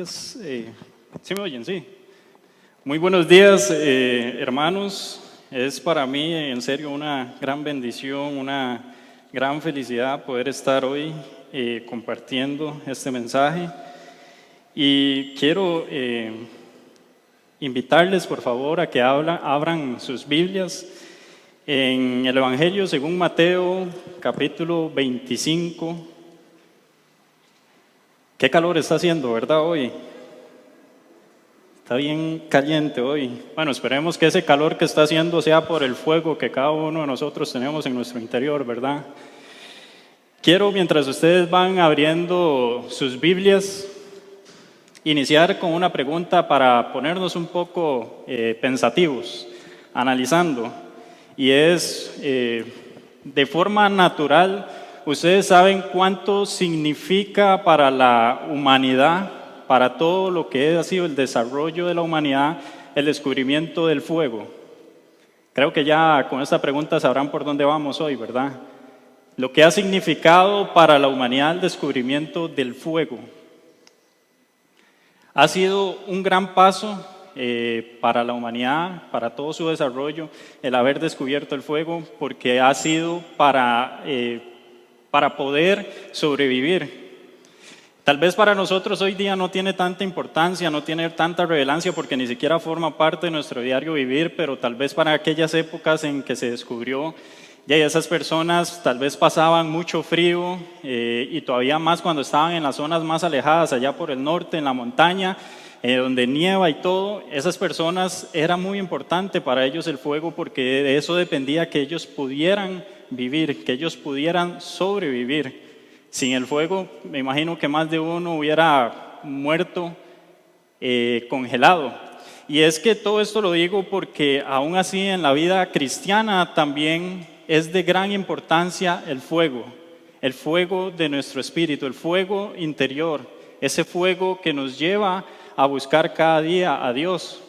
¿Sí me oyen? Sí. Muy buenos días, hermanos. Es para mí, en serio, una gran bendición, una gran felicidad poder estar hoy compartiendo este mensaje. Y quiero invitarles, por favor, a que abran sus Biblias en el Evangelio según Mateo, capítulo 25. Qué calor está haciendo, ¿verdad? Hoy está bien caliente hoy. Bueno, esperemos que ese calor que está haciendo sea por el fuego que cada uno de nosotros tenemos en nuestro interior, ¿verdad? Quiero, mientras ustedes van abriendo sus Biblias, iniciar con una pregunta para ponernos un poco pensativos, analizando. Y es, de forma natural, ustedes saben cuánto significa para la humanidad, para todo lo que ha sido el desarrollo de la humanidad, el descubrimiento del fuego. Creo que ya con esta pregunta sabrán por dónde vamos hoy, ¿verdad? Lo que ha significado para la humanidad el descubrimiento del fuego. Ha sido un gran paso para la humanidad, para todo su desarrollo, el haber descubierto el fuego, porque ha sido para poder sobrevivir. Tal vez para nosotros hoy día no tiene tanta importancia, no tiene tanta relevancia porque ni siquiera forma parte de nuestro diario vivir, pero tal vez para aquellas épocas en que se descubrió, ya esas personas tal vez pasaban mucho frío y todavía más cuando estaban en las zonas más alejadas, allá por el norte, en la montaña, donde nieva y todo. Esas personas era muy importante para ellos el fuego porque de eso dependía que ellos pudieran vivir, que ellos pudieran sobrevivir. Sin el fuego, me imagino que más de uno hubiera muerto congelado. Y es que todo esto lo digo porque aún así en la vida cristiana también es de gran importancia el fuego de nuestro espíritu, el fuego interior, ese fuego que nos lleva a buscar cada día a Dios.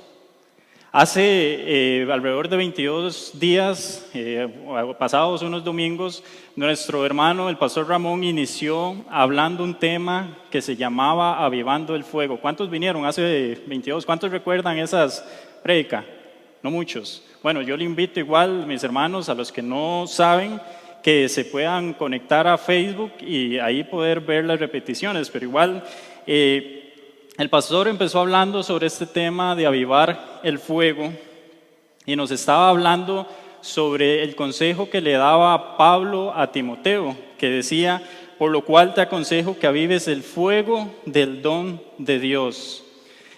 Hace alrededor de 22 días, pasados unos domingos, nuestro hermano, el pastor Ramón, inició hablando un tema que se llamaba Avivando el Fuego. ¿Cuántos vinieron hace 22? ¿Cuántos recuerdan esas prédicas? No muchos. Bueno, yo le invito igual, mis hermanos, a los que no saben, que se puedan conectar a Facebook y ahí poder ver las repeticiones, pero igual el pastor empezó hablando sobre este tema de avivar el fuego y nos estaba hablando sobre el consejo que le daba Pablo a Timoteo, que decía, por lo cual te aconsejo que avives el fuego del don de Dios.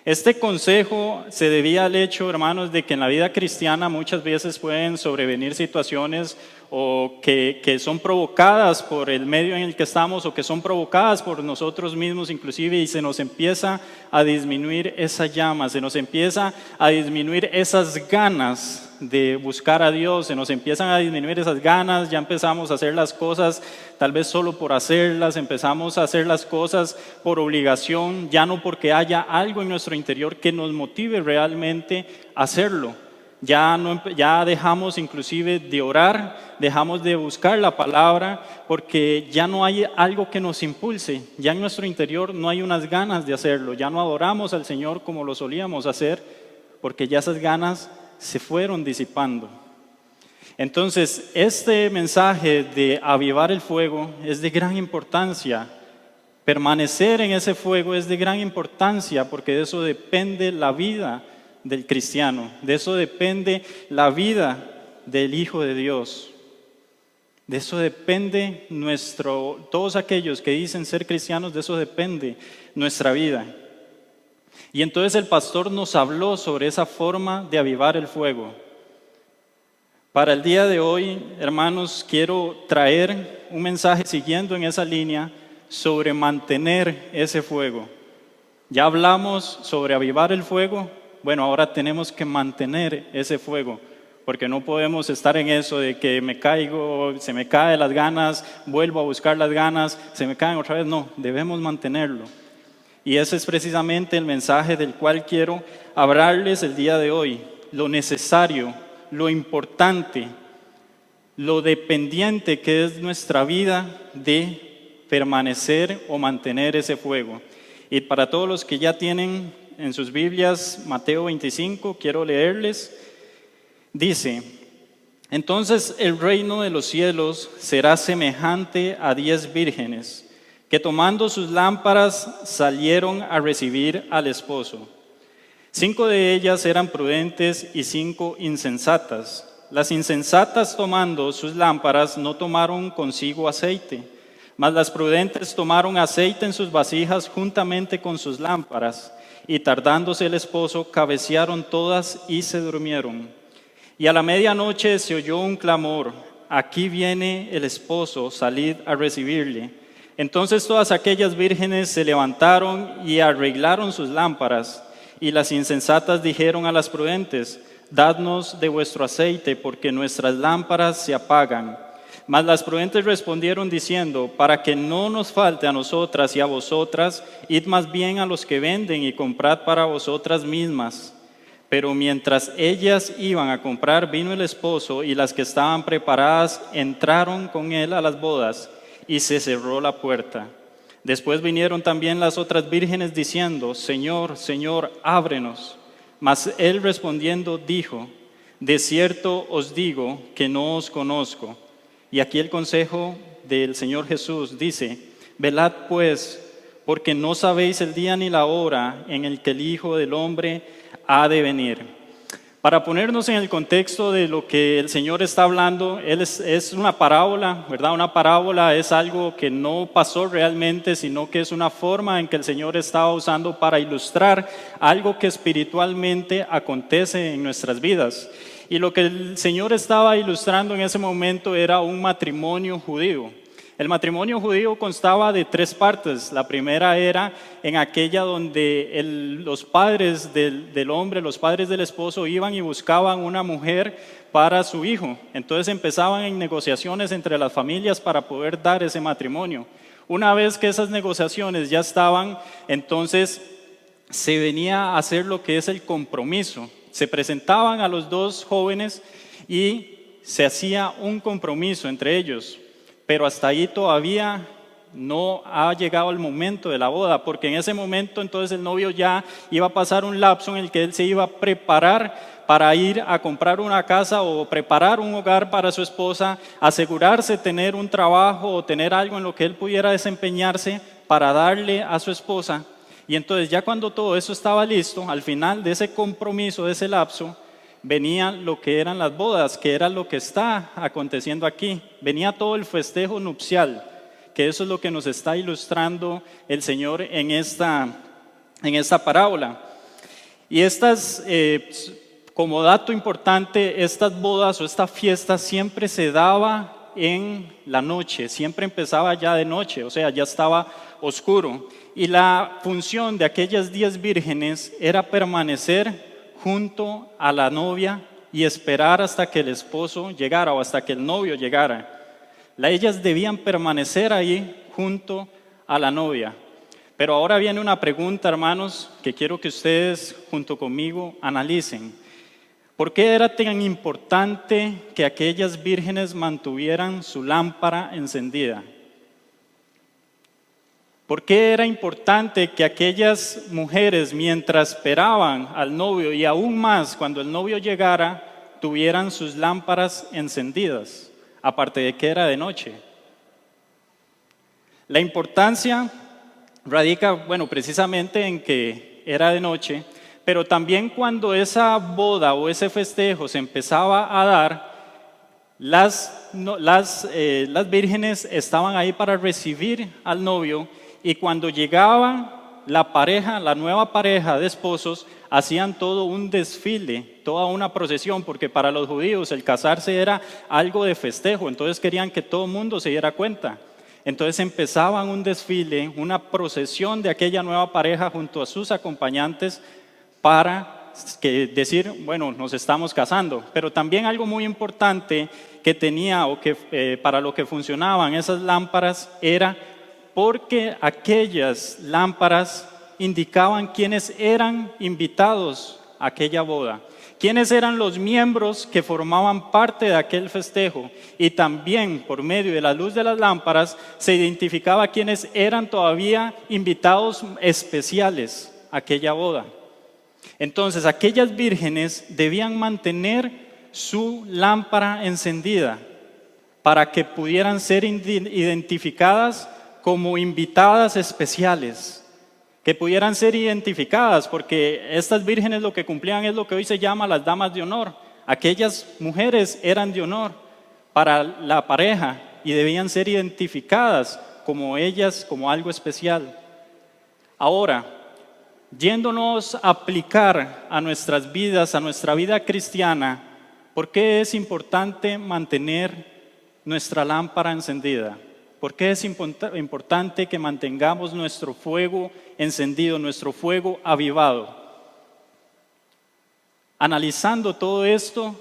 Este consejo se debía al hecho, hermanos, de que en la vida cristiana muchas veces pueden sobrevenir situaciones o que son provocadas por el medio en el que estamos o que son provocadas por nosotros mismos inclusive, y se nos empieza a disminuir esa llama, se nos empieza a disminuir esas ganas de buscar a Dios, se nos empiezan a disminuir esas ganas, ya empezamos a hacer las cosas tal vez solo por hacerlas, empezamos a hacer las cosas por obligación, ya no porque haya algo en nuestro interior que nos motive realmente a hacerlo. Ya dejamos inclusive de orar, dejamos de buscar la palabra porque ya no hay algo que nos impulse, ya en nuestro interior no hay unas ganas de hacerlo, ya no adoramos al Señor como lo solíamos hacer porque ya esas ganas se fueron disipando. Entonces, este mensaje de avivar el fuego es de gran importancia. Permanecer en ese fuego es de gran importancia porque de eso depende la vida del cristiano, de eso depende la vida del Hijo de Dios. De eso depende todos aquellos que dicen ser cristianos, de eso depende nuestra vida. Y entonces el pastor nos habló sobre esa forma de avivar el fuego. Para el día de hoy, hermanos, quiero traer un mensaje siguiendo en esa línea sobre mantener ese fuego. Ya hablamos sobre avivar el fuego, bueno, ahora tenemos que mantener ese fuego, porque no podemos estar en eso de que me caigo, se me caen las ganas, vuelvo a buscar las ganas, se me caen otra vez, no, debemos mantenerlo. Y ese es precisamente el mensaje del cual quiero hablarles el día de hoy, lo necesario, lo importante, lo dependiente que es nuestra vida de permanecer o mantener ese fuego. Y para todos los que ya tienen en sus Biblias Mateo 25, quiero leerles. Dice: entonces el reino de los cielos será semejante a 10 vírgenes, que tomando sus lámparas salieron a recibir al esposo. 5 de ellas eran prudentes y 5 insensatas. Las insensatas, tomando sus lámparas, no tomaron consigo aceite, mas las prudentes tomaron aceite en sus vasijas juntamente con sus lámparas, y tardándose el esposo, cabecearon todas y se durmieron. Y a la medianoche se oyó un clamor: aquí viene el esposo, salid a recibirle. Entonces todas aquellas vírgenes se levantaron y arreglaron sus lámparas. Y las insensatas dijeron a las prudentes: dadnos de vuestro aceite, porque nuestras lámparas se apagan. Mas las prudentes respondieron diciendo: para que no nos falte a nosotras y a vosotras, id más bien a los que venden y comprad para vosotras mismas. Pero mientras ellas iban a comprar, vino el esposo, y las que estaban preparadas entraron con él a las bodas, y se cerró la puerta. Después vinieron también las otras vírgenes diciendo: Señor, Señor, ábrenos. Mas él respondiendo dijo: de cierto os digo que no os conozco. Y aquí el consejo del Señor Jesús dice: velad pues, porque no sabéis el día ni la hora en el que el Hijo del Hombre ha de venir. Para ponernos en el contexto de lo que el Señor está hablando, es una parábola, ¿verdad? Una parábola es algo que no pasó realmente, sino que es una forma en que el Señor estaba usando para ilustrar algo que espiritualmente acontece en nuestras vidas. Y lo que el Señor estaba ilustrando en ese momento era un matrimonio judío. El matrimonio judío constaba de 3 partes. La primera era en aquella donde los padres del hombre, los padres del esposo, iban y buscaban una mujer para su hijo. Entonces empezaban en negociaciones entre las familias para poder dar ese matrimonio. Una vez que esas negociaciones ya estaban, entonces se venía a hacer lo que es el compromiso. Se presentaban a los 2 jóvenes y se hacía un compromiso entre ellos. Pero hasta ahí todavía no ha llegado el momento de la boda, porque en ese momento entonces el novio ya iba a pasar un lapso en el que él se iba a preparar para ir a comprar una casa o preparar un hogar para su esposa, asegurarse de tener un trabajo o tener algo en lo que él pudiera desempeñarse para darle a su esposa. Y entonces ya cuando todo eso estaba listo, al final de ese compromiso, de ese lapso, venía lo que eran las bodas, que era lo que está aconteciendo aquí. Venía todo el festejo nupcial, que eso es lo que nos está ilustrando el Señor en esta parábola. Y como dato importante, estas bodas o esta fiesta siempre se daba en la noche, siempre empezaba ya de noche, o sea, ya estaba oscuro. Y la función de aquellas 10 vírgenes era permanecer junto a la novia y esperar hasta que el esposo llegara o hasta que el novio llegara. Ellas debían permanecer ahí junto a la novia. Pero ahora viene una pregunta, hermanos, que quiero que ustedes junto conmigo analicen. ¿Por qué era tan importante que aquellas vírgenes mantuvieran su lámpara encendida? ¿Por qué era importante que aquellas mujeres, mientras esperaban al novio y aún más cuando el novio llegara, tuvieran sus lámparas encendidas, aparte de que era de noche? La importancia radica, precisamente en que era de noche, pero también cuando esa boda o ese festejo se empezaba a dar, las vírgenes estaban ahí para recibir al novio. Y cuando llegaba la nueva pareja de esposos, hacían todo un desfile, toda una procesión, porque para los judíos el casarse era algo de festejo, entonces querían que todo el mundo se diera cuenta. Entonces empezaban un desfile, una procesión de aquella nueva pareja junto a sus acompañantes para decir, nos estamos casando. Pero también algo muy importante que tenía para lo que funcionaban esas lámparas era porque aquellas lámparas indicaban quiénes eran invitados a aquella boda, quiénes eran los miembros que formaban parte de aquel festejo, y también por medio de la luz de las lámparas se identificaba quiénes eran todavía invitados especiales a aquella boda. Entonces aquellas vírgenes debían mantener su lámpara encendida para que pudieran ser identificadas como invitadas especiales, que pudieran ser identificadas, porque estas vírgenes lo que cumplían es lo que hoy se llama las damas de honor. Aquellas mujeres eran de honor para la pareja y debían ser identificadas como ellas, como algo especial. Ahora, yéndonos a aplicar a nuestras vidas, a nuestra vida cristiana, ¿por qué es importante mantener nuestra lámpara encendida? ¿Por qué es importante que mantengamos nuestro fuego encendido, nuestro fuego avivado? Analizando todo esto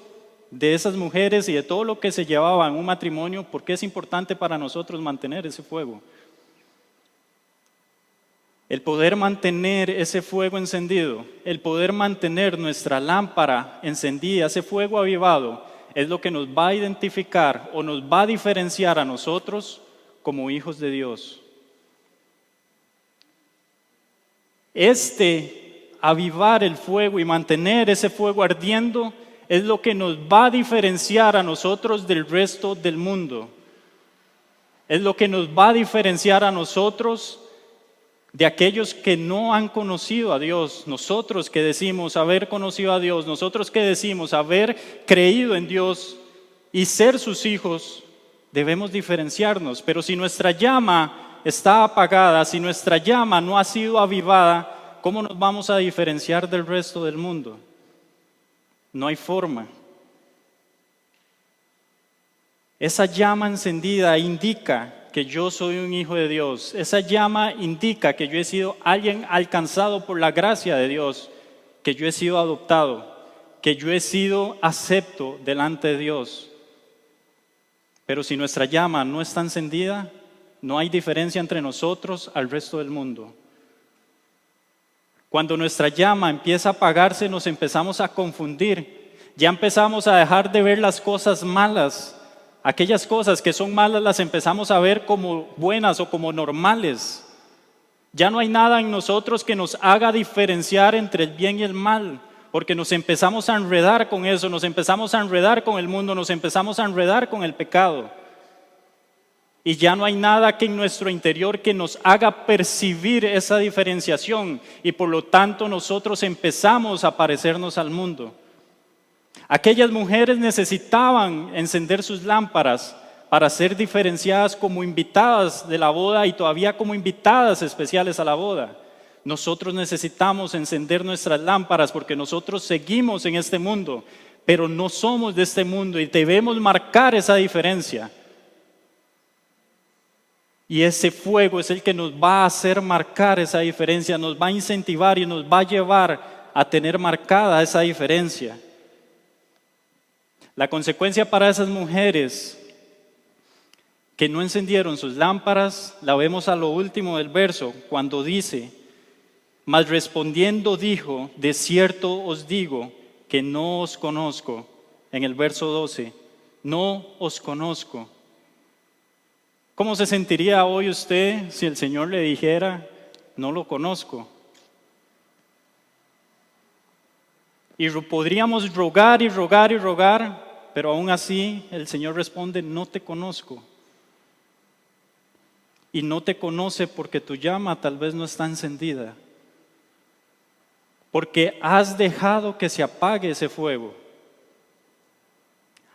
de esas mujeres y de todo lo que se llevaba en un matrimonio, ¿por qué es importante para nosotros mantener ese fuego? El poder mantener ese fuego encendido, el poder mantener nuestra lámpara encendida, ese fuego avivado, es lo que nos va a identificar o nos va a diferenciar a nosotros como hijos de Dios. Avivar el fuego y mantener ese fuego ardiendo es lo que nos va a diferenciar a nosotros del resto del mundo. Es lo que nos va a diferenciar a nosotros de aquellos que no han conocido a Dios. Nosotros que decimos haber conocido a Dios, nosotros que decimos haber creído en Dios y ser sus hijos, debemos diferenciarnos. Pero si nuestra llama está apagada, si nuestra llama no ha sido avivada, ¿cómo nos vamos a diferenciar del resto del mundo? No hay forma. Esa llama encendida indica que yo soy un hijo de Dios. Esa llama indica que yo he sido alguien alcanzado por la gracia de Dios, que yo he sido adoptado, que yo he sido acepto delante de Dios. Pero si nuestra llama no está encendida, no hay diferencia entre nosotros al resto del mundo. Cuando nuestra llama empieza a apagarse, nos empezamos a confundir. Ya empezamos a dejar de ver las cosas malas. Aquellas cosas que son malas las empezamos a ver como buenas o como normales. Ya no hay nada en nosotros que nos haga diferenciar entre el bien y el mal, porque nos empezamos a enredar con eso, nos empezamos a enredar con el mundo, nos empezamos a enredar con el pecado. Y ya no hay nada que en nuestro interior que nos haga percibir esa diferenciación, y por lo tanto nosotros empezamos a parecernos al mundo. Aquellas mujeres necesitaban encender sus lámparas para ser diferenciadas como invitadas de la boda y todavía como invitadas especiales a la boda. Nosotros necesitamos encender nuestras lámparas porque nosotros seguimos en este mundo, pero no somos de este mundo y debemos marcar esa diferencia. Y ese fuego es el que nos va a hacer marcar esa diferencia, nos va a incentivar y nos va a llevar a tener marcada esa diferencia. La consecuencia para esas mujeres que no encendieron sus lámparas la vemos a lo último del verso, cuando dice: mas respondiendo dijo, de cierto os digo que no os conozco. En el verso 12, no os conozco. ¿Cómo se sentiría hoy usted si el Señor le dijera, no lo conozco? Y podríamos rogar y rogar y rogar, pero aún así el Señor responde, no te conozco. Y no te conoce porque tu llama tal vez no está encendida. Porque has dejado que se apague ese fuego.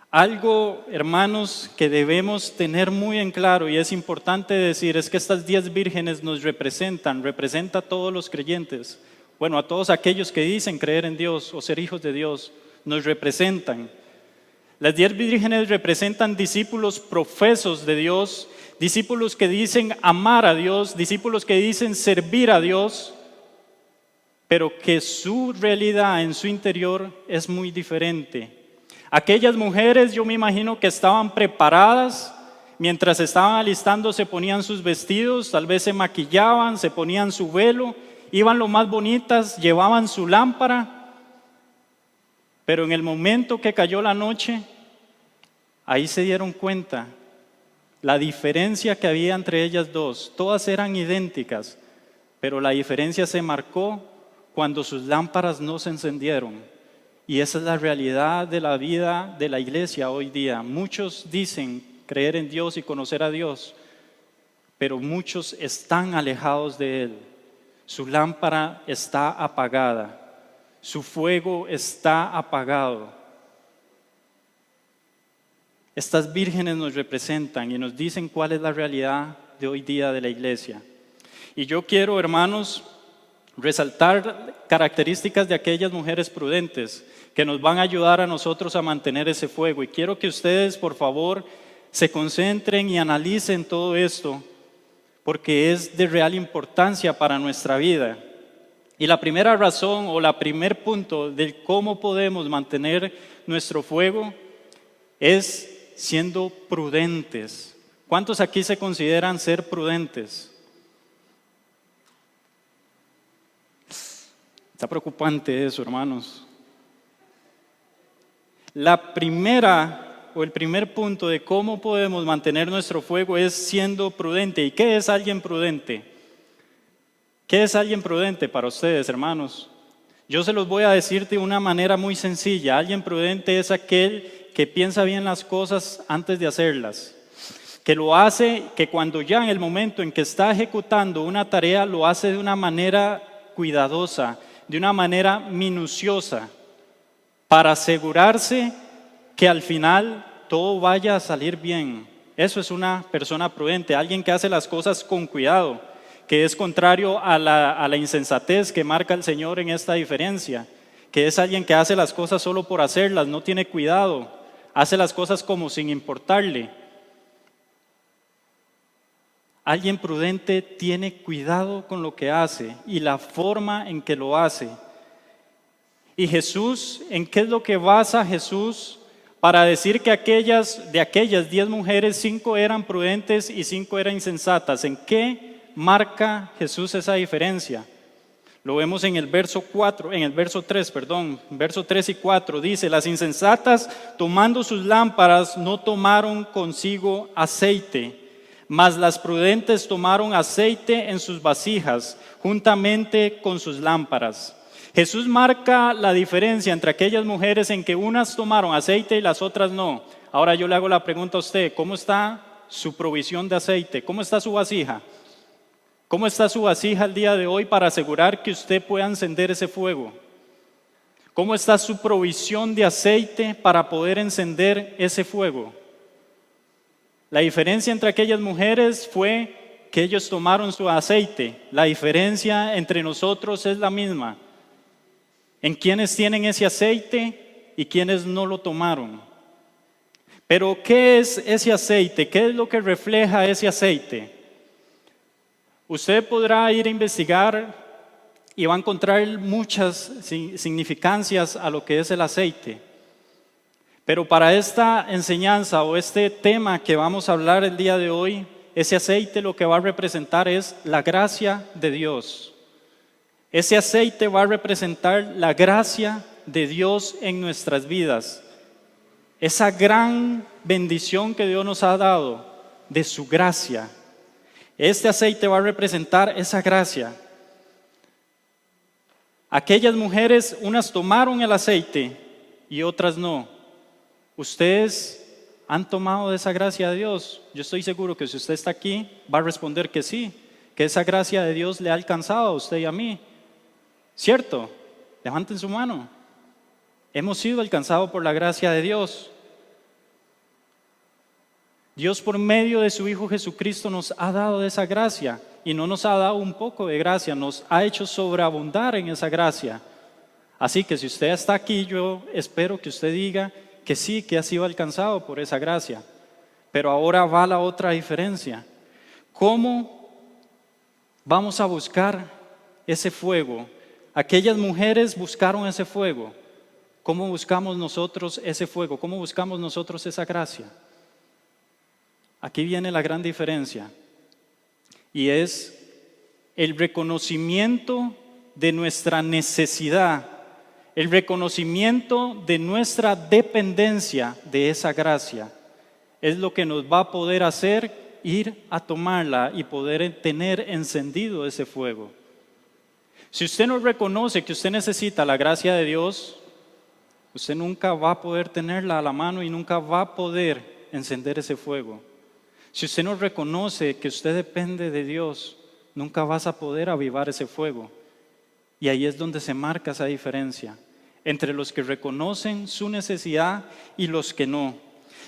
Algo, hermanos, que debemos tener muy en claro y es importante decir es que estas 10 vírgenes nos representa a todos los creyentes. Bueno, a todos aquellos que dicen creer en Dios o ser hijos de Dios, nos representan. Las 10 vírgenes representan discípulos profesos de Dios, discípulos que dicen amar a Dios, discípulos que dicen servir a Dios, pero que su realidad en su interior es muy diferente. Aquellas mujeres, yo me imagino que estaban preparadas, mientras estaban alistando se ponían sus vestidos, tal vez se maquillaban, se ponían su velo, iban lo más bonitas, llevaban su lámpara, Pero en el momento que cayó la noche, ahí se dieron cuenta la diferencia que había entre ellas dos. Todas eran idénticas, pero la diferencia se marcó cuando sus lámparas no se encendieron. Y esa es la realidad de la vida de la iglesia hoy día. Muchos dicen creer en Dios y conocer a Dios, pero muchos están alejados de Él. Su lámpara está apagada, su fuego está apagado. Estas vírgenes nos representan y nos dicen cuál es la realidad de hoy día de la iglesia. Y yo quiero, hermanos, resaltar características de aquellas mujeres prudentes que nos van a ayudar a nosotros a mantener ese fuego. Y quiero que ustedes, por favor, se concentren y analicen todo esto, porque es de real importancia para nuestra vida. Y la primera razón o la primer punto de cómo podemos mantener nuestro fuego es siendo prudentes. ¿Cuántos aquí se consideran ser prudentes? Está preocupante eso, hermanos. La primera o el primer punto de cómo podemos mantener nuestro fuego es siendo prudente. ¿Y qué es alguien prudente? ¿Qué es alguien prudente para ustedes, hermanos? Yo se los voy a decir de una manera muy sencilla. Alguien prudente es aquel que piensa bien las cosas antes de hacerlas, que lo hace, que cuando ya en el momento en que está ejecutando una tarea, lo hace de una manera cuidadosa, de una manera minuciosa, para asegurarse que al final todo vaya a salir bien. Eso es una persona prudente, alguien que hace las cosas con cuidado, que es contrario a la insensatez que marca el Señor en esta diferencia, que es alguien que hace las cosas solo por hacerlas, no tiene cuidado, hace las cosas como sin importarle. Alguien prudente tiene cuidado con lo que hace y la forma en que lo hace. Y Jesús, ¿en qué es lo que basa Jesús para decir que de aquellas 10 mujeres, 5 eran prudentes y 5 eran insensatas? ¿En qué marca Jesús esa diferencia? Lo vemos en el verso 3, verso 3 y 4, dice: las insensatas, tomando sus lámparas, no tomaron consigo aceite, mas las prudentes tomaron aceite en sus vasijas, juntamente con sus lámparas. Jesús marca la diferencia entre aquellas mujeres en que unas tomaron aceite y las otras no. Ahora yo le hago la pregunta a usted: ¿cómo está su provisión de aceite? ¿Cómo está su vasija? ¿Cómo está su vasija el día de hoy para asegurar que usted pueda encender ese fuego? ¿Cómo está su provisión de aceite para poder encender ese fuego? La diferencia entre aquellas mujeres fue que ellos tomaron su aceite. La diferencia entre nosotros es la misma. En quienes tienen ese aceite y quienes no lo tomaron. Pero ¿qué es ese aceite? ¿Qué es lo que refleja ese aceite? Usted podrá ir a investigar y va a encontrar muchas significancias a lo que es el aceite. Pero para esta enseñanza o este tema que vamos a hablar el día de hoy, ese aceite lo que va a representar es la gracia de Dios. Ese aceite va a representar la gracia de Dios en nuestras vidas. Esa gran bendición que Dios nos ha dado de su gracia. Este aceite va a representar esa gracia. Aquellas mujeres, unas tomaron el aceite y otras no. ¿Ustedes han tomado de esa gracia de Dios? Yo estoy seguro que si usted está aquí, va a responder que sí, que esa gracia de Dios le ha alcanzado a usted y a mí. ¿Cierto? Levanten su mano. Hemos sido alcanzados por la gracia de Dios. Dios, por medio de su Hijo Jesucristo, nos ha dado de esa gracia, y no nos ha dado un poco de gracia, nos ha hecho sobreabundar en esa gracia. Así que si usted está aquí, yo espero que usted diga que sí, que ha sido alcanzado por esa gracia. Pero ahora va la otra diferencia. ¿Cómo vamos a buscar ese fuego? Aquellas mujeres buscaron ese fuego. ¿Cómo buscamos nosotros ese fuego? ¿Cómo buscamos nosotros esa gracia? Aquí viene la gran diferencia, y es el reconocimiento de nuestra necesidad, el reconocimiento de nuestra dependencia de esa gracia es lo que nos va a poder hacer ir a tomarla y poder tener encendido ese fuego. Si usted no reconoce que usted necesita la gracia de Dios, usted nunca va a poder tenerla a la mano y nunca va a poder encender ese fuego. Si usted no reconoce que usted depende de Dios, nunca vas a poder avivar ese fuego. Y ahí es donde se marca esa diferencia entre los que reconocen su necesidad y los que no.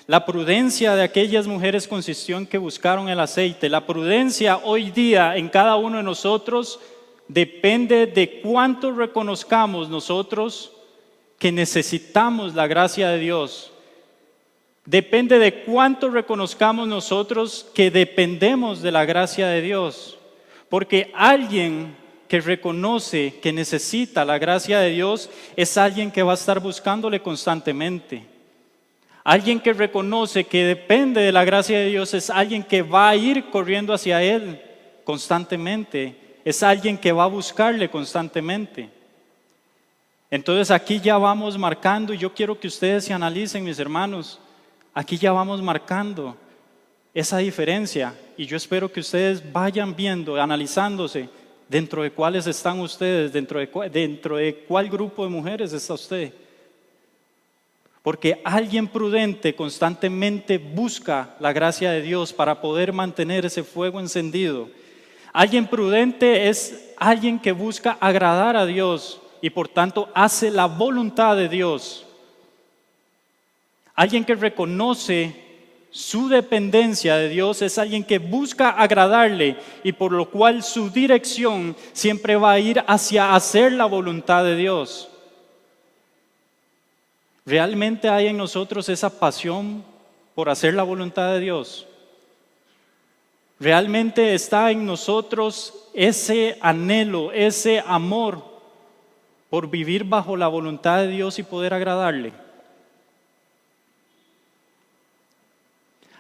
La prudencia de aquellas mujeres consistió en que buscaron el aceite. La prudencia hoy día en cada uno de nosotros depende de cuánto reconozcamos nosotros que necesitamos la gracia de Dios. Depende de cuánto reconozcamos nosotros que dependemos de la gracia de Dios. Porque alguien que reconoce que necesita la gracia de Dios es alguien que va a estar buscándole constantemente. Alguien que reconoce que depende de la gracia de Dios es alguien que va a ir corriendo hacia Él constantemente. Es alguien que va a buscarle constantemente. Entonces aquí ya vamos marcando, y yo quiero que ustedes se analicen, mis hermanos. Aquí ya vamos marcando esa diferencia y yo espero que ustedes vayan viendo, analizándose dentro de cuáles están ustedes, dentro de cuál grupo de mujeres está usted. Porque alguien prudente constantemente busca la gracia de Dios para poder mantener ese fuego encendido. Alguien prudente es alguien que busca agradar a Dios y por tanto hace la voluntad de Dios. Alguien que reconoce su dependencia de Dios es alguien que busca agradarle y por lo cual su dirección siempre va a ir hacia hacer la voluntad de Dios. ¿Realmente hay en nosotros esa pasión por hacer la voluntad de Dios? ¿Realmente está en nosotros ese anhelo, ese amor por vivir bajo la voluntad de Dios y poder agradarle?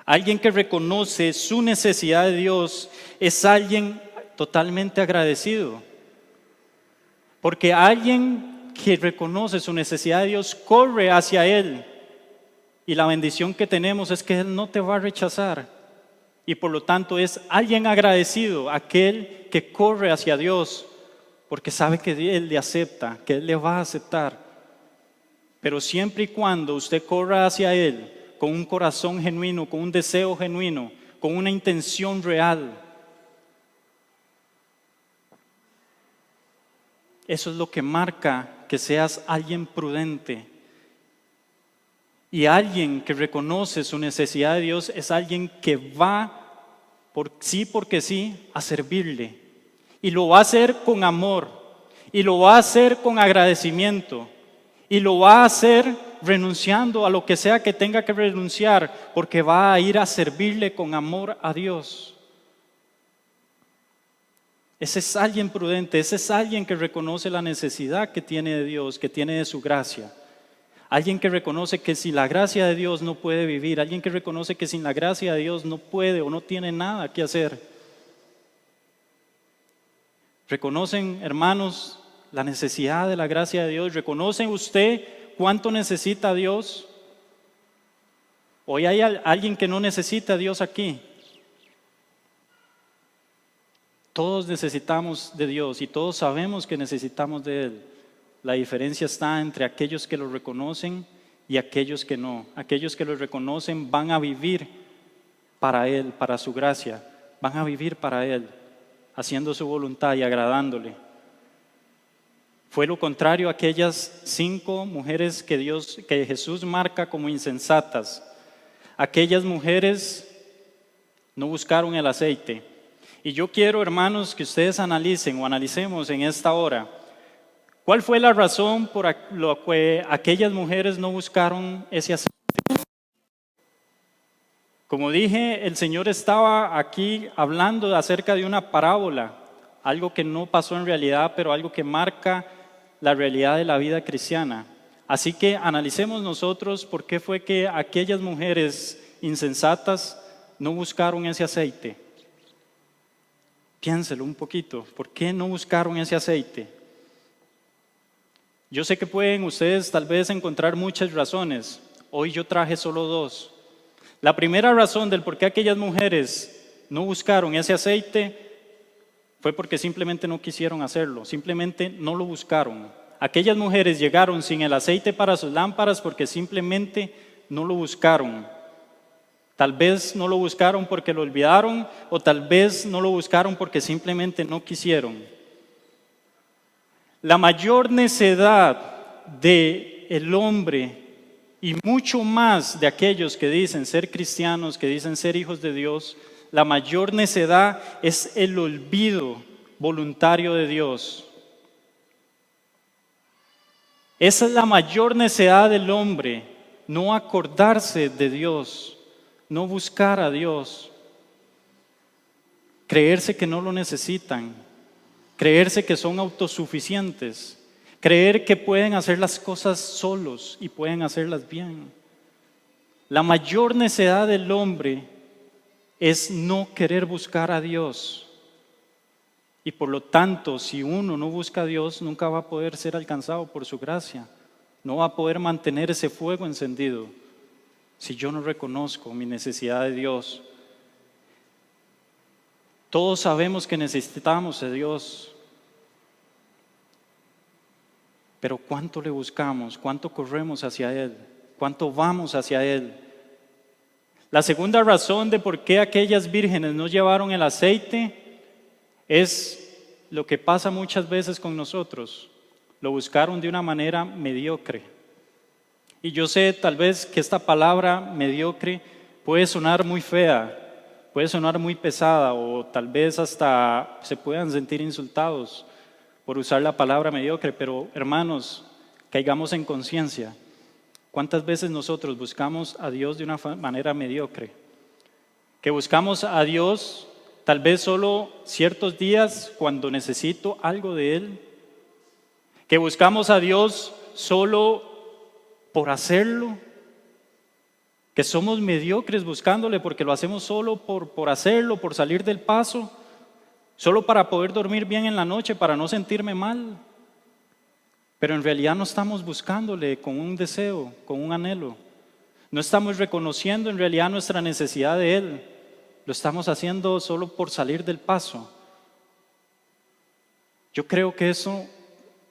Alguien que reconoce su necesidad de Dios es alguien totalmente agradecido. Porque alguien que reconoce su necesidad de Dios corre hacia Él. Y la bendición que tenemos es que Él no te va a rechazar. Y por lo tanto es alguien agradecido, aquel que corre hacia Dios, porque sabe que Él le acepta, que Él le va a aceptar. Pero siempre y cuando usted corra hacia Él, con un corazón genuino, con un deseo genuino, con una intención real. Eso es lo que marca que seas alguien prudente. Y alguien que reconoce su necesidad de Dios es alguien que va, porque sí, a servirle. Y lo va a hacer con amor. Y lo va a hacer con agradecimiento. Y lo va a hacer renunciando a lo que sea que tenga que renunciar, porque va a ir a servirle con amor a Dios. Ese es alguien prudente, ese es alguien que reconoce la necesidad que tiene de Dios, que tiene de su gracia. Alguien que reconoce que sin la gracia de Dios no puede vivir, alguien que reconoce que sin la gracia de Dios no puede o no tiene nada que hacer. ¿Reconocen, hermanos, la necesidad de la gracia de Dios? ¿Reconocen usted cuánto necesita a Dios? ¿Hoy hay alguien que no necesita a Dios aquí? Todos necesitamos de Dios y todos sabemos que necesitamos de Él. La diferencia está entre aquellos que lo reconocen y aquellos que no. Aquellos que lo reconocen van a vivir para Él, para su gracia. Van a vivir para Él, haciendo su voluntad y agradándole. Fue lo contrario a aquellas 5 mujeres que Jesús marca como insensatas. Aquellas mujeres no buscaron el aceite. Y yo quiero, hermanos, que ustedes analicemos en esta hora. ¿Cuál fue la razón por lo que aquellas mujeres no buscaron ese aceite? Como dije, el Señor estaba aquí hablando acerca de una parábola, algo que no pasó en realidad, pero algo que marca la realidad de la vida cristiana. Así que analicemos nosotros por qué fue que aquellas mujeres insensatas no buscaron ese aceite. Piénselo un poquito, ¿por qué no buscaron ese aceite? Yo sé que pueden ustedes tal vez encontrar muchas razones. Hoy yo traje solo dos. La primera razón del por qué aquellas mujeres no buscaron ese aceite fue porque simplemente no quisieron hacerlo, simplemente no lo buscaron. Aquellas mujeres llegaron sin el aceite para sus lámparas porque simplemente no lo buscaron. Tal vez no lo buscaron porque lo olvidaron o tal vez no lo buscaron porque simplemente no quisieron. La mayor necedad del hombre y mucho más de aquellos que dicen ser cristianos, que dicen ser hijos de Dios, la mayor necedad es el olvido voluntario de Dios. Esa es la mayor necedad del hombre, no acordarse de Dios, no buscar a Dios, creerse que no lo necesitan, creerse que son autosuficientes, creer que pueden hacer las cosas solos y pueden hacerlas bien. La mayor necedad del hombre es no querer buscar a Dios. Y por lo tanto, si uno no busca a Dios, nunca va a poder ser alcanzado por su gracia. No va a poder mantener ese fuego encendido si yo no reconozco mi necesidad de Dios. Todos sabemos que necesitamos de Dios. Pero ¿cuánto le buscamos? ¿Cuánto corremos hacia Él? ¿Cuánto vamos hacia Él? La segunda razón de por qué aquellas vírgenes no llevaron el aceite es lo que pasa muchas veces con nosotros. Lo buscaron de una manera mediocre. Y yo sé tal vez que esta palabra mediocre puede sonar muy fea, puede sonar muy pesada o tal vez hasta se puedan sentir insultados por usar la palabra mediocre, pero hermanos, caigamos en conciencia. ¿Cuántas veces nosotros buscamos a Dios de una manera mediocre? Que buscamos a Dios tal vez solo ciertos días cuando necesito algo de Él. Que buscamos a Dios solo por hacerlo. Que somos mediocres buscándole porque lo hacemos solo por hacerlo, por salir del paso. Solo para poder dormir bien en la noche, para no sentirme mal. Pero en realidad no estamos buscándole con un deseo, con un anhelo. No estamos reconociendo en realidad nuestra necesidad de Él. Lo estamos haciendo solo por salir del paso. Yo creo que eso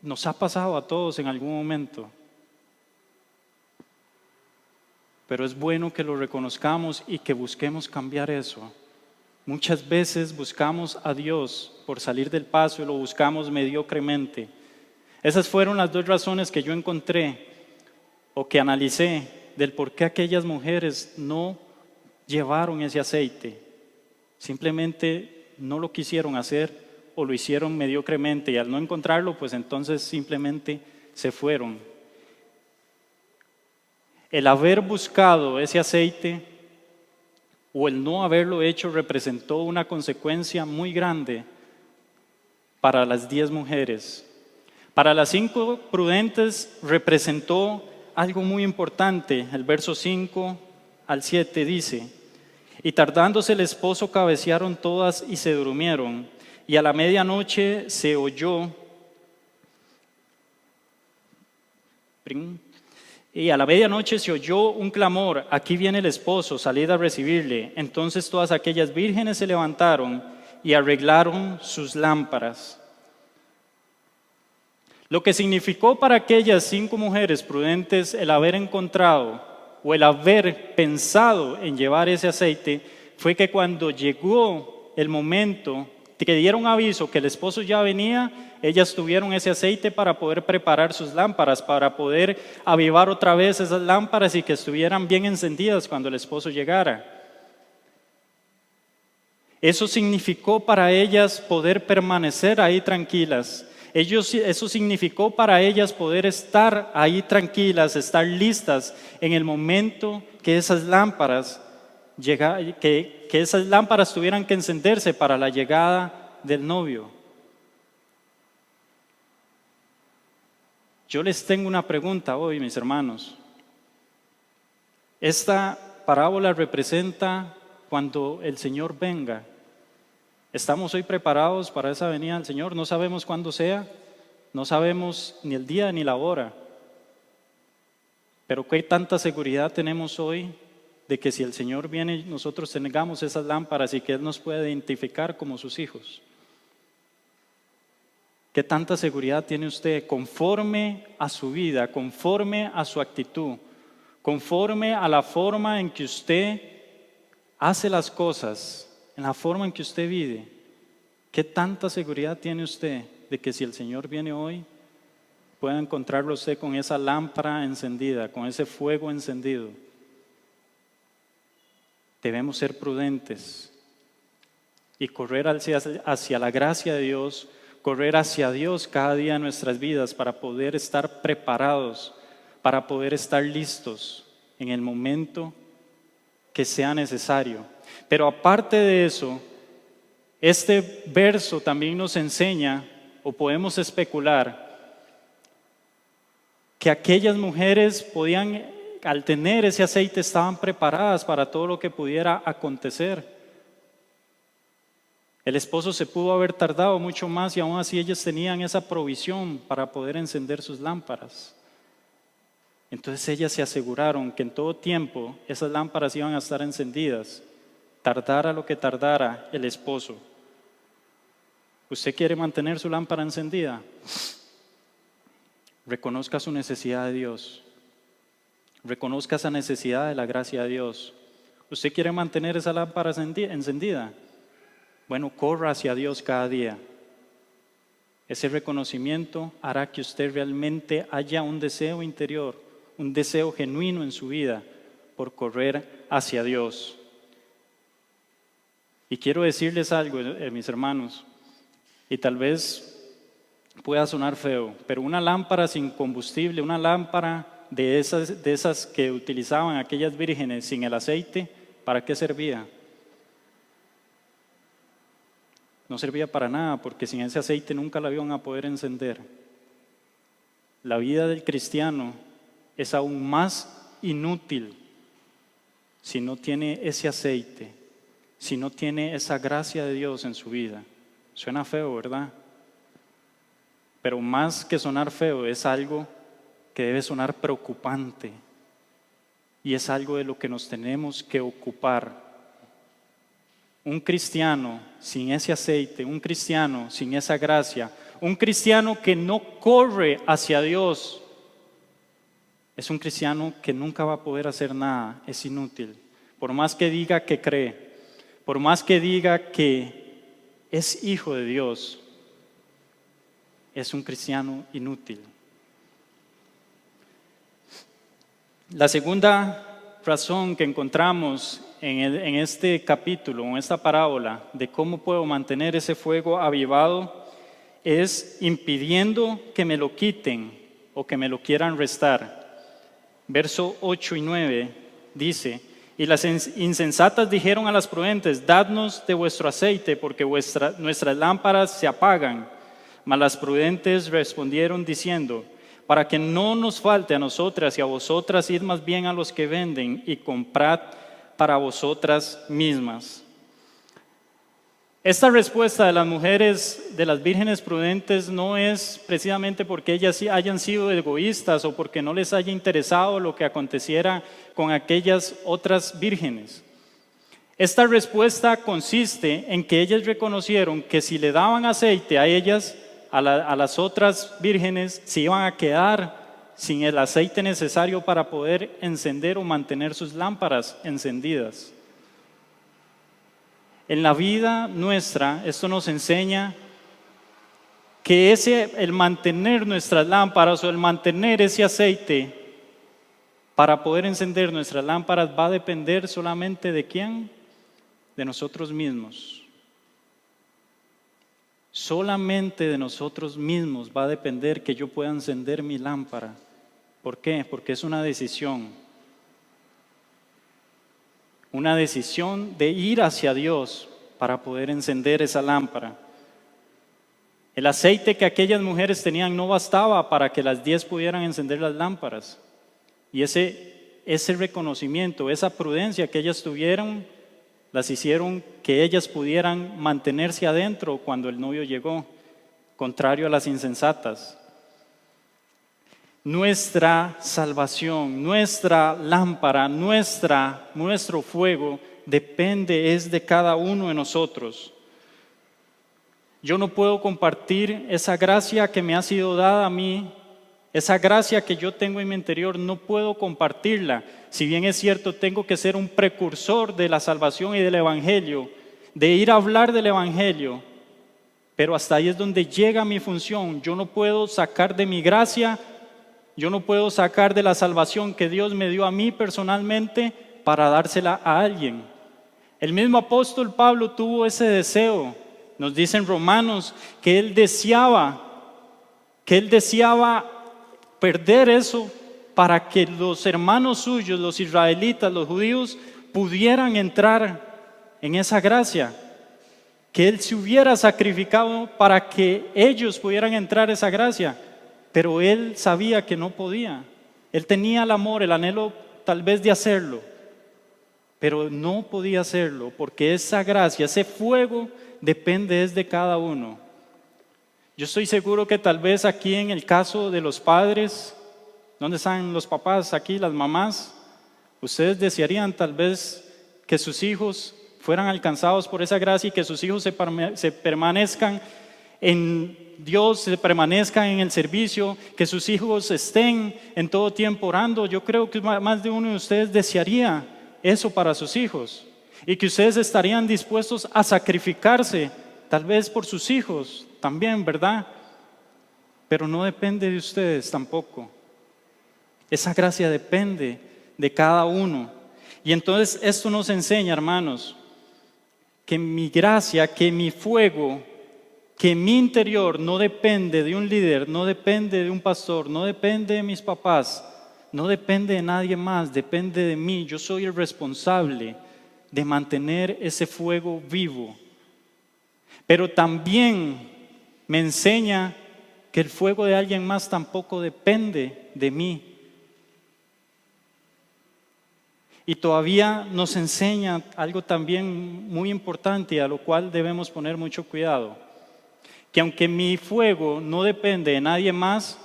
nos ha pasado a todos en algún momento. Pero es bueno que lo reconozcamos y que busquemos cambiar eso. Muchas veces buscamos a Dios por salir del paso y lo buscamos mediocremente. Esas fueron las dos razones que yo encontré o que analicé del por qué aquellas mujeres no llevaron ese aceite. Simplemente no lo quisieron hacer o lo hicieron mediocremente y al no encontrarlo, pues entonces simplemente se fueron. El haber buscado ese aceite o el no haberlo hecho representó una consecuencia muy grande para las 10 mujeres. Para las 5 prudentes representó algo muy importante. El verso 5 al 7 dice: y tardándose el esposo cabecearon todas y se durmieron, y a la medianoche se oyó un clamor: aquí viene el esposo, salid a recibirle. Entonces todas aquellas vírgenes se levantaron y arreglaron sus lámparas. Lo que significó para aquellas 5 mujeres prudentes el haber encontrado o el haber pensado en llevar ese aceite fue que cuando llegó el momento que dieron aviso que el esposo ya venía, ellas tuvieron ese aceite para poder preparar sus lámparas, para poder avivar otra vez esas lámparas y que estuvieran bien encendidas cuando el esposo llegara. Eso significó para ellas poder permanecer ahí tranquilas. Eso significó para ellas poder estar ahí tranquilas, estar listas en el momento que esas lámparas que esas lámparas tuvieran que encenderse para la llegada del novio. Yo les tengo una pregunta hoy, mis hermanos. Esta parábola representa cuando el Señor venga. ¿Estamos hoy preparados para esa venida del Señor? No sabemos cuándo sea. No sabemos ni el día ni la hora. Pero qué tanta seguridad tenemos hoy de que si el Señor viene, nosotros tengamos esas lámparas y que Él nos puede identificar como sus hijos. ¿Qué tanta seguridad tiene usted conforme a su vida, conforme a su actitud, conforme a la forma en que usted hace las cosas, en la forma en que usted vive? ¿Qué tanta seguridad tiene usted de que si el Señor viene hoy, pueda encontrarlo usted con esa lámpara encendida, con ese fuego encendido? Debemos ser prudentes y correr hacia la gracia de Dios, correr hacia Dios cada día en nuestras vidas para poder estar preparados, para poder estar listos en el momento que sea necesario. Pero aparte de eso, este verso también nos enseña, o podemos especular, que aquellas mujeres podían, al tener ese aceite, estaban preparadas para todo lo que pudiera acontecer. El esposo se pudo haber tardado mucho más y aún así ellas tenían esa provisión para poder encender sus lámparas. Entonces ellas se aseguraron que en todo tiempo esas lámparas iban a estar encendidas, tardara lo que tardara el esposo. ¿Usted quiere mantener su lámpara encendida? Reconozca su necesidad de Dios. Reconozca esa necesidad de la gracia de Dios. ¿Usted quiere mantener esa lámpara encendida? Bueno, corra hacia Dios cada día. Ese reconocimiento hará que usted realmente haya un deseo interior, un deseo genuino en su vida por correr hacia Dios. Y quiero decirles algo, mis hermanos, y tal vez pueda sonar feo, pero una lámpara sin combustible, una lámpara de esas que utilizaban aquellas vírgenes sin el aceite, ¿para qué servía? No servía para nada, porque sin ese aceite nunca la iban a poder encender. La vida del cristiano es aún más inútil si no tiene ese aceite, si no tiene esa gracia de Dios en su vida. Suena feo, ¿verdad? Pero más que sonar feo, es algo que debe sonar preocupante. Y es algo de lo que nos tenemos que ocupar. Un cristiano sin ese aceite, un cristiano sin esa gracia, un cristiano que no corre hacia Dios, es un cristiano que nunca va a poder hacer nada, es inútil. Por más que diga que cree, por más que diga que es hijo de Dios, es un cristiano inútil. La segunda razón que encontramos en este capítulo, en esta parábola, de cómo puedo mantener ese fuego avivado, es impidiendo que me lo quiten o que me lo quieran restar. Verso 8 y 9 dice: y las insensatas dijeron a las prudentes: dadnos de vuestro aceite, porque nuestras lámparas se apagan. Mas las prudentes respondieron diciendo: para que no nos falte a nosotras y a vosotras, id más bien a los que venden y comprad para vosotras mismas. Esta respuesta de las mujeres, de las vírgenes prudentes, no es precisamente porque ellas hayan sido egoístas o porque no les haya interesado lo que aconteciera con aquellas otras vírgenes. Esta respuesta consiste en que ellas reconocieron que si le daban aceite a ellas, a las otras vírgenes, se iban a quedar sin el aceite necesario para poder encender o mantener sus lámparas encendidas. En la vida nuestra, esto nos enseña que el mantener nuestras lámparas o el mantener ese aceite para poder encender nuestras lámparas va a depender solamente ¿de quién? De nosotros mismos. Solamente de nosotros mismos va a depender que yo pueda encender mi lámpara. ¿Por qué? Porque es una decisión. Una decisión de ir hacia Dios para poder encender esa lámpara. El aceite que aquellas mujeres tenían no bastaba para que las 10 pudieran encender las lámparas. Y ese reconocimiento, esa prudencia que ellas tuvieron, las hicieron que ellas pudieran mantenerse adentro cuando el novio llegó, contrario a las insensatas. Nuestra salvación, nuestra lámpara, nuestro fuego depende es de cada uno de nosotros. Yo no puedo compartir esa gracia que me ha sido dada a mí, esa gracia que yo tengo en mi interior, no puedo compartirla. Si bien es cierto, tengo que ser un precursor de la salvación y del evangelio, de ir a hablar del evangelio, pero hasta ahí es donde llega mi función. Yo no puedo sacar de mi gracia, yo no puedo sacar de la salvación que Dios me dio a mí personalmente para dársela a alguien. El mismo apóstol Pablo tuvo ese deseo. Nos dicen Romanos que él deseaba perder eso para que los hermanos suyos, los israelitas, los judíos, pudieran entrar en esa gracia. Que él se hubiera sacrificado para que ellos pudieran entrar en esa gracia. Pero él sabía que no podía. Él tenía el amor, el anhelo tal vez de hacerlo, pero no podía hacerlo porque esa gracia, ese fuego depende de cada uno. Yo estoy seguro que tal vez aquí en el caso de los padres, ¿dónde están los papás aquí, las mamás? Ustedes desearían tal vez que sus hijos fueran alcanzados por esa gracia y que sus hijos se permanezcan en Dios, se permanezcan en el servicio, que sus hijos estén en todo tiempo orando. Yo creo que más de uno de ustedes desearía eso para sus hijos y que ustedes estarían dispuestos a sacrificarse tal vez por sus hijos también, ¿verdad? Pero no depende de ustedes tampoco. Esa gracia depende de cada uno. Y entonces esto nos enseña, hermanos, que mi gracia, que mi fuego, que mi interior no depende de un líder, no depende de un pastor, no depende de mis papás, no depende de nadie más, depende de mí. Yo soy el responsable de mantener ese fuego vivo. Pero también me enseña que el fuego de alguien más tampoco depende de mí. Y todavía nos enseña algo también muy importante a lo cual debemos poner mucho cuidado. Que aunque mi fuego no depende de nadie más,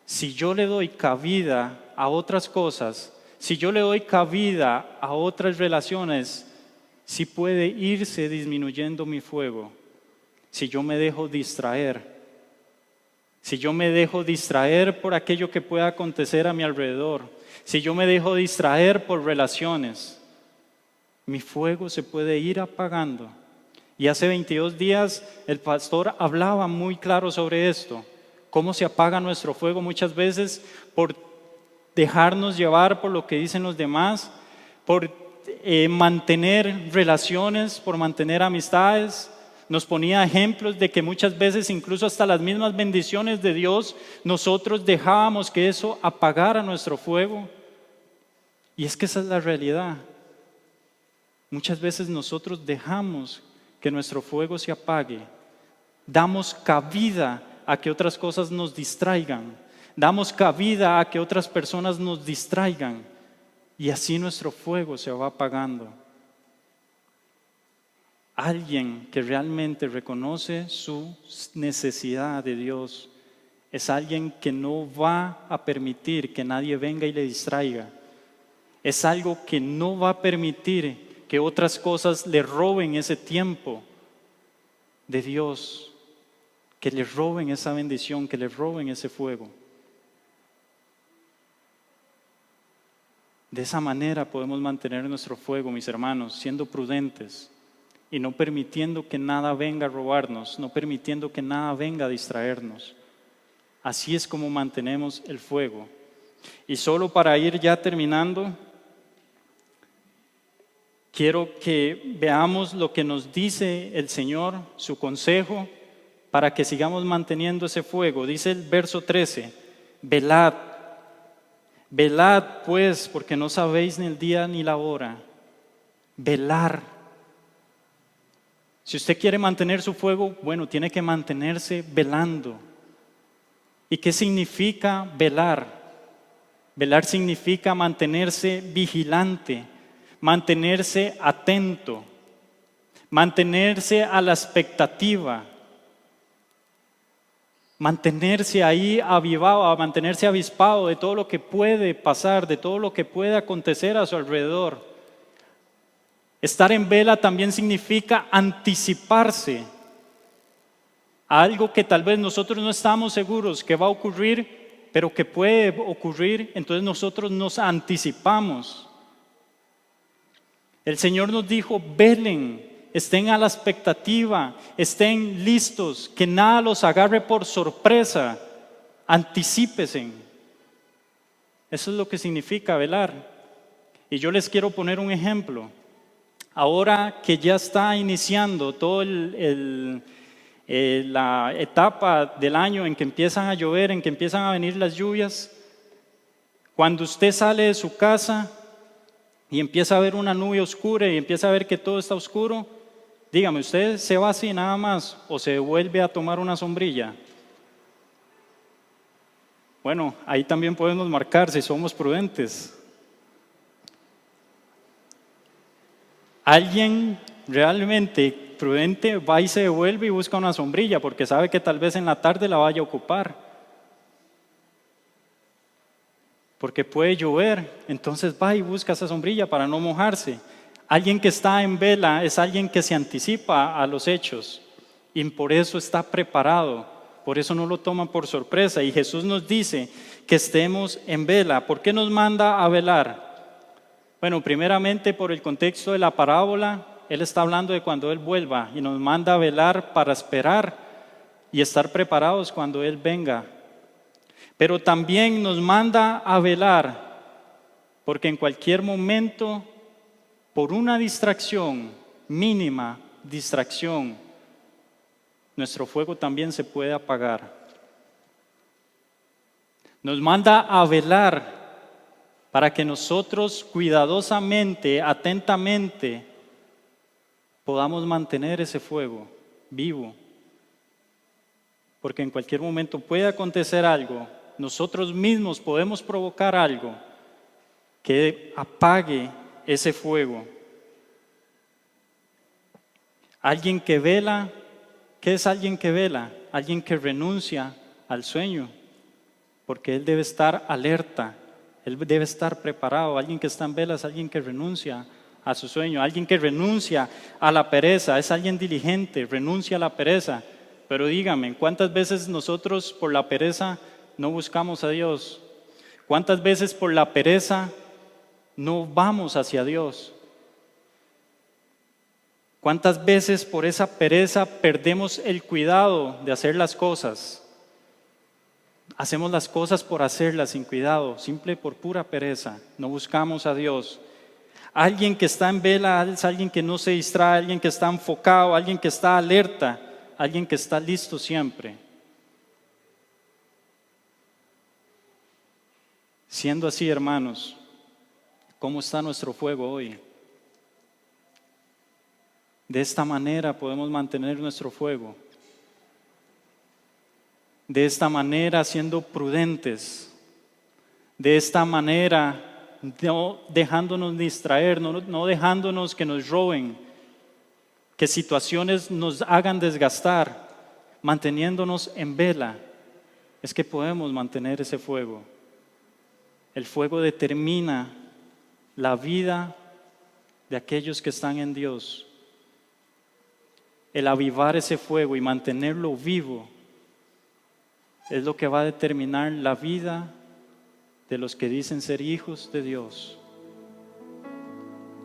si yo le doy cabida a otras cosas, si yo le doy cabida a otras relaciones, sí puede irse disminuyendo mi fuego. Si yo me dejo distraer, si yo me dejo distraer por aquello que pueda acontecer a mi alrededor, si yo me dejo distraer por relaciones, mi fuego se puede ir apagando. Y hace 22 días el pastor hablaba muy claro sobre esto, cómo se apaga nuestro fuego muchas veces por dejarnos llevar por lo que dicen los demás, por mantener relaciones, por mantener amistades. Nos ponía ejemplos de que muchas veces incluso hasta las mismas bendiciones de Dios, nosotros dejábamos que eso apagara nuestro fuego. Y es que esa es la realidad. Muchas veces nosotros dejamos que nuestro fuego se apague. Damos cabida a que otras cosas nos distraigan. Damos cabida a que otras personas nos distraigan. Y así nuestro fuego se va apagando. Alguien que realmente reconoce su necesidad de Dios es alguien que no va a permitir que nadie venga y le distraiga. Es algo que no va a permitir que otras cosas le roben ese tiempo de Dios, que le roben esa bendición, que le roben ese fuego. De esa manera podemos mantener nuestro fuego, mis hermanos, siendo prudentes y no permitiendo que nada venga a robarnos, no permitiendo que nada venga a distraernos. Así es como mantenemos el fuego. Y solo para ir ya terminando, quiero que veamos lo que nos dice el Señor, su consejo, para que sigamos manteniendo ese fuego. Dice el verso 13, velad, velad pues, porque no sabéis ni el día ni la hora. Velar. Si usted quiere mantener su fuego, bueno, tiene que mantenerse velando. ¿Y qué significa velar? Velar significa mantenerse vigilante, mantenerse atento, mantenerse a la expectativa. mantenerse ahí avivado, mantenerse avispado de todo lo que puede pasar, de todo lo que puede acontecer a su alrededor. Estar en vela también significa anticiparse a algo que tal vez nosotros no estamos seguros que va a ocurrir, pero que puede ocurrir, entonces nosotros nos anticipamos. El Señor nos dijo, velen, estén a la expectativa, estén listos, que nada los agarre por sorpresa, anticípense. Eso es lo que significa velar. Y yo les quiero poner un ejemplo. Ahora que ya está iniciando toda la etapa del año en que empiezan a llover, en que empiezan a venir las lluvias, cuando usted sale de su casa y empieza a ver una nube oscura y empieza a ver que todo está oscuro, dígame, ¿usted se va así nada más o se vuelve a tomar una sombrilla? Bueno, ahí también podemos marcar si somos prudentes. Alguien realmente prudente va y se devuelve y busca una sombrilla porque sabe que tal vez en la tarde la vaya a ocupar. Porque puede llover, entonces va y busca esa sombrilla para no mojarse. Alguien que está en vela es alguien que se anticipa a los hechos y por eso está preparado, por eso no lo toma por sorpresa. Y Jesús nos dice que estemos en vela. ¿Por qué nos manda a velar? Bueno, primeramente por el contexto de la parábola, Él está hablando de cuando Él vuelva y nos manda a velar para esperar y estar preparados cuando Él venga. Pero también nos manda a velar porque en cualquier momento, por una distracción, mínima distracción, nuestro fuego también se puede apagar. Nos manda a velar para que nosotros cuidadosamente, atentamente, podamos mantener ese fuego vivo. Porque en cualquier momento puede acontecer algo, nosotros mismos podemos provocar algo que apague ese fuego. Alguien que vela, ¿qué es alguien que vela? Alguien que renuncia al sueño, porque él debe estar alerta. Él debe estar preparado. Alguien que está en vela es alguien que renuncia a su sueño. Alguien que renuncia a la pereza. Es alguien diligente, renuncia a la pereza. Pero dígame, ¿cuántas veces nosotros por la pereza no buscamos a Dios? ¿Cuántas veces por la pereza no vamos hacia Dios? ¿Cuántas veces por esa pereza perdemos el cuidado de hacer las cosas? Hacemos las cosas por hacerlas sin cuidado, simple por pura pereza. No buscamos a Dios. Alguien que está en vela es alguien que no se distrae, alguien que está enfocado, alguien que está alerta, alguien que está listo siempre. Siendo así, hermanos, ¿cómo está nuestro fuego hoy? De esta manera podemos mantener nuestro fuego. De esta manera siendo prudentes, de esta manera no dejándonos distraer, no dejándonos que nos roben, que situaciones nos hagan desgastar, manteniéndonos en vela, es que podemos mantener ese fuego. El fuego determina la vida de aquellos que están en Dios. El avivar ese fuego y mantenerlo vivo es lo que va a determinar la vida de los que dicen ser hijos de Dios.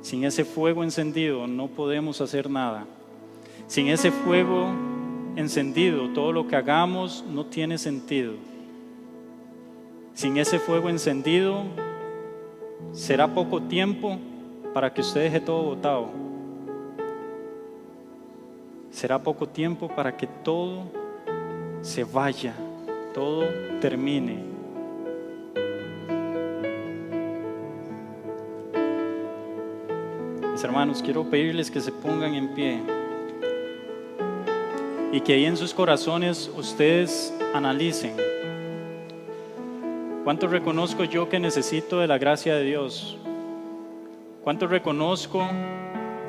Sin ese fuego encendido no podemos hacer nada. Sin ese fuego encendido, todo lo que hagamos no tiene sentido. Sin ese fuego encendido, será poco tiempo para que usted deje todo botado. Será poco tiempo para que todo se vaya, todo termine. Mis hermanos, quiero pedirles que se pongan en pie y que ahí en sus corazones ustedes analicen. ¿Cuánto reconozco yo que necesito de la gracia de Dios? ¿Cuánto reconozco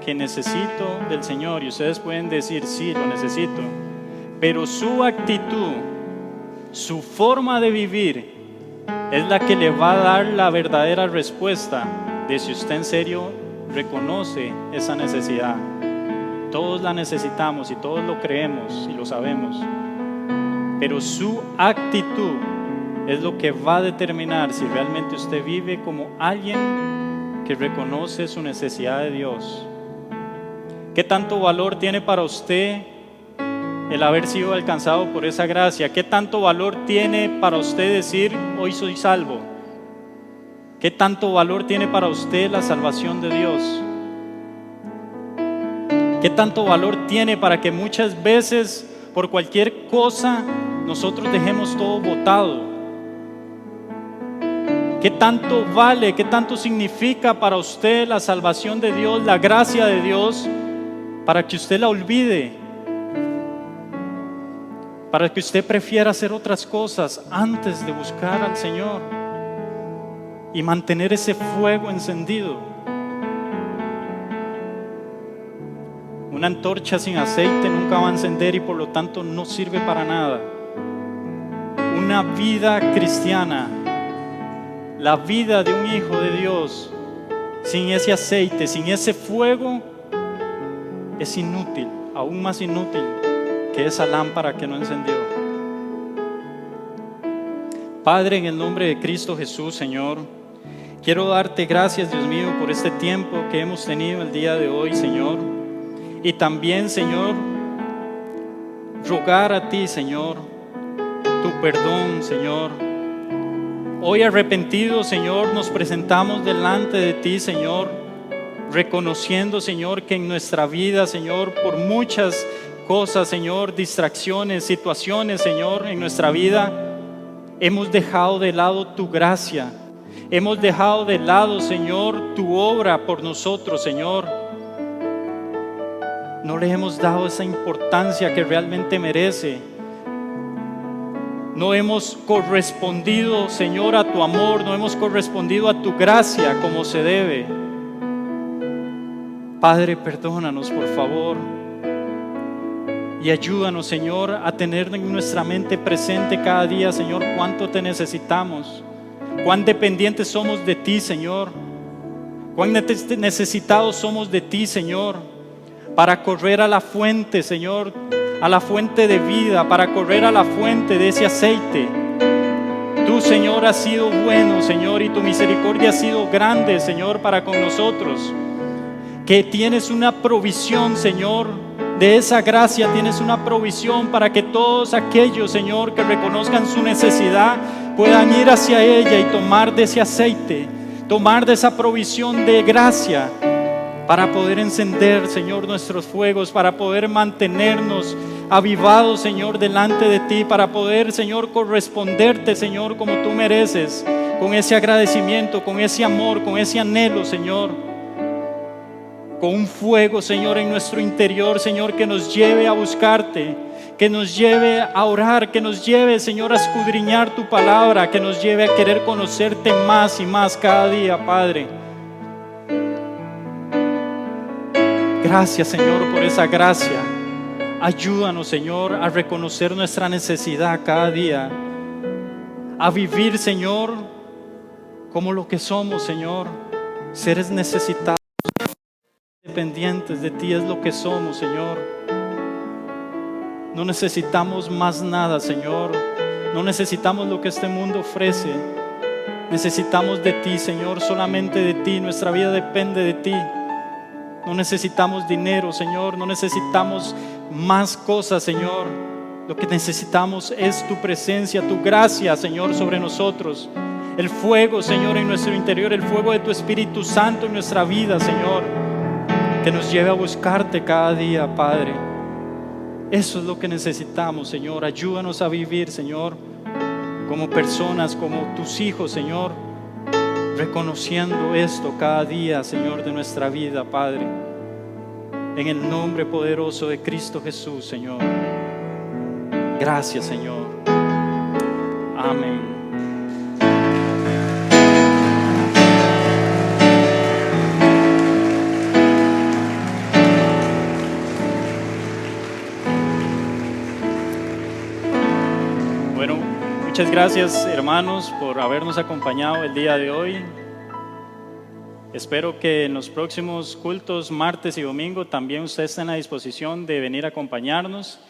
que necesito del Señor? Y ustedes pueden decir, sí, lo necesito. Pero su actitud Su forma de vivir es la que le va a dar la verdadera respuesta de si usted en serio reconoce esa necesidad. Todos la necesitamos y todos lo creemos y lo sabemos, pero su actitud es lo que va a determinar si realmente usted vive como alguien que reconoce su necesidad de Dios. ¿Qué tanto valor tiene para usted el haber sido alcanzado por esa gracia? ¿Qué tanto valor tiene para usted decir, hoy soy salvo? ¿Qué tanto valor tiene para usted la salvación de Dios? ¿Qué tanto valor tiene para que muchas veces, por cualquier cosa, nosotros dejemos todo botado? ¿Qué tanto vale, qué tanto significa para usted la salvación de Dios, la gracia de Dios, para que usted la olvide? Para que usted prefiera hacer otras cosas antes de buscar al Señor y mantener ese fuego encendido. Una antorcha sin aceite nunca va a encender y por lo tanto no sirve para nada. Una vida cristiana, la vida de un hijo de Dios, sin ese aceite, sin ese fuego, es inútil, aún más inútil que esa lámpara que no encendió. Padre, en el nombre de Cristo Jesús, Señor, quiero darte gracias, Dios mío, por este tiempo que hemos tenido el día de hoy, Señor. Y también, Señor, rogar a ti, Señor, tu perdón, Señor. Hoy arrepentidos, Señor, nos presentamos delante de ti, Señor, reconociendo, Señor, que en nuestra vida, Señor, por muchas cosas, Señor, distracciones, situaciones, Señor, en nuestra vida, hemos dejado de lado tu gracia. Hemos dejado de lado, Señor, tu obra por nosotros, Señor. No le hemos dado esa importancia que realmente merece. No hemos correspondido, Señor, a tu amor. No hemos correspondido a tu gracia como se debe. Padre, perdónanos, por favor. Y ayúdanos, Señor, a tener en nuestra mente presente cada día, Señor, cuánto te necesitamos. Cuán dependientes somos de ti, Señor. Cuán necesitados somos de ti, Señor, para correr a la fuente, Señor, a la fuente de vida, para correr a la fuente de ese aceite. Tú, Señor, has sido bueno, Señor, y tu misericordia ha sido grande, Señor, para con nosotros. Que tienes una provisión, Señor, de esa gracia, tienes una provisión para que todos aquellos, Señor, que reconozcan su necesidad, puedan ir hacia ella y tomar de ese aceite, tomar de esa provisión de gracia, para poder encender, Señor, nuestros fuegos, para poder mantenernos avivados, Señor, delante de ti, para poder, Señor, corresponderte, Señor, como tú mereces, con ese agradecimiento, con ese amor, con ese anhelo, Señor, con un fuego, Señor, en nuestro interior, Señor, que nos lleve a buscarte, que nos lleve a orar, que nos lleve, Señor, a escudriñar tu palabra, que nos lleve a querer conocerte más y más cada día, Padre. Gracias, Señor, por esa gracia. Ayúdanos, Señor, a reconocer nuestra necesidad cada día, a vivir, Señor, como lo que somos, Señor, seres necesitados, dependientes de ti es lo que somos, Señor. No necesitamos más nada, Señor. No necesitamos lo que este mundo ofrece. Necesitamos de ti, Señor, solamente de ti. Nuestra vida depende de ti. No necesitamos dinero, Señor. No necesitamos más cosas, Señor. Lo que necesitamos es tu presencia, tu gracia, Señor, sobre nosotros. El fuego, Señor, en nuestro interior. El fuego de tu Espíritu Santo en nuestra vida, Señor, que nos lleve a buscarte cada día, Padre. Eso es lo que necesitamos, Señor. Ayúdanos a vivir, Señor, como personas, como tus hijos, Señor, reconociendo esto cada día, Señor, de nuestra vida, Padre. En el nombre poderoso de Cristo Jesús, Señor. Gracias, Señor. Amén. Bueno, Muchas gracias, hermanos, por habernos acompañado el día de hoy. Espero que en los próximos cultos, martes y domingo, también ustedes estén a disposición de venir a acompañarnos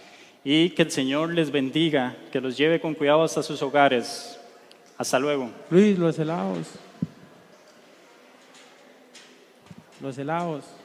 y que el Señor les bendiga, que los lleve con cuidado hasta sus hogares. Hasta luego. Luis, los helados. Los helados.